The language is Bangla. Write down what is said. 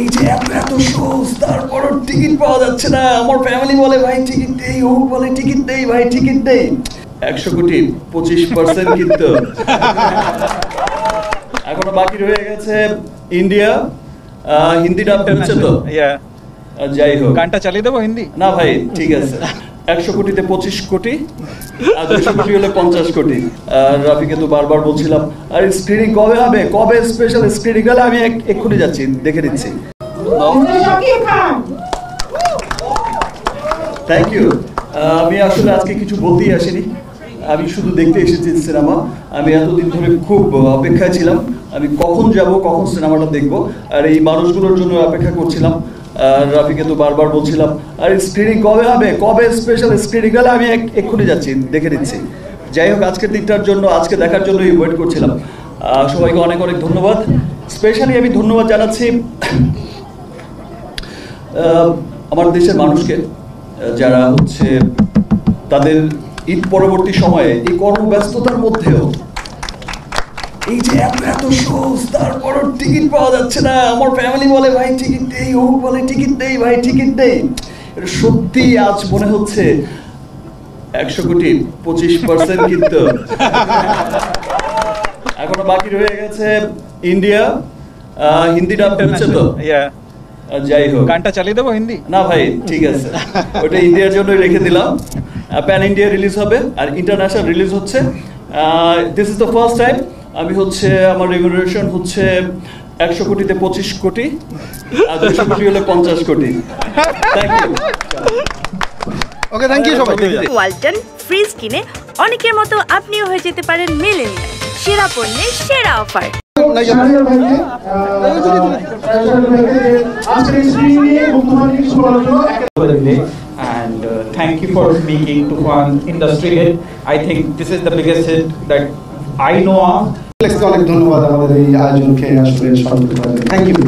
এই যে এত এত শোজ, তারপরও টিকিট পাওয়া যাচ্ছে না। আমার ফ্যামিলি বলে ভাই টিকিট দেই, ও বলে টিকিট দেই, ভাই টিকিট দেই। 100 কোটি 25% কিন্তু এখনো বাকি রয়ে গেছে ইন্ডিয়া। হিন্দি ডাব হচ্ছে তো? যাই হোক, গানটা চালিয়ে দেবো হিন্দি? না ভাই ঠিক আছে। 100 কোটিতে 25 কোটি, আর 200 কোটি হলে 50 কোটি। রাফিকে তো বারবার বলছিলাম, আর স্ক্রিনিং কবে হবে, কবে স্পেশাল স্ক্রিনিং হলে? আমি এক্ষুনি যাচ্ছি, দেখে নিচ্ছি। Thank you. আমি আসলে আজকে কিছু বলতেই আসিনি, আমি শুধু দেখতে এসেছি সিনেমা। আমি এতদিন ধরে খুব অপেক্ষায় ছিলাম, আমি কখন যাব, কখন সিনেমাটা দেখব, আর এই মানুষগুলোর জন্য অপেক্ষা করছিলাম। রাফিকে তো বারবার বলছিলাম, আর স্ক্রিনিং কবে হবে, কবে স্পেশাল স্ক্রিনিং হলে? আমি এক্ষুনি যাচ্ছি, দেখে নিচ্ছি। যাই হোক, আজকের দিনটার জন্য, আজকে দেখার জন্যই ওয়েট করছিলাম। সবাইকে অনেক অনেক ধন্যবাদ। স্পেশালি আমি ধন্যবাদ জানাচ্ছি আমার দেশের মানুষকে, যারা হচ্ছে তাদের ঈদ পরবর্তী সময়ে এই কর্মব্যস্ততার মধ্যেও এই যে এত এত শোজ, তারপরও টিকিট পাওয়া যাচ্ছে না। আমার ফ্যামিলি বলে ভাই টিকিট দেই, ও বলে টিকিট দেই, ভাই টিকিট দেই। এটা সত্যি আজ মনে হচ্ছে 100 কোটি 25% কিন্তু এখনো বাকি রয়ে গেছে ইন্ডিয়া। হিন্দি ডাব হচ্ছে তো? যাই হোক, গানটা চালিয়ে দেবো হিন্দি? না ভাই ঠিক আছে, ওটা ইন্ডিয়ার জন্যই রেখে দিলাম। প্যান ইন্ডিয়া রিলিজ হবে আর ইন্টারন্যাশনাল রিলিজ হচ্ছে। This is the first time আমি হচ্ছে, আমার রেমুনারেশন হচ্ছে 100 কোটিতে 25 কোটি, আর 200 কোটি হলে 50 crore. Thank you. Okay, thank you সবাই। ওয়ালটন ফ্রিজ কিনে অনেকের মতো আপনিও হয়ে যেতে পারেন মিলেনিয়াল। সেরা পণ্যের সেরা offer. And thank you for making Tufan industry hit. I think this is the biggest hit that I know of. অনেক ধন্যবাদ আমাদের এই আয়োজনকে আসলে সফল করার জন্য। Thank you.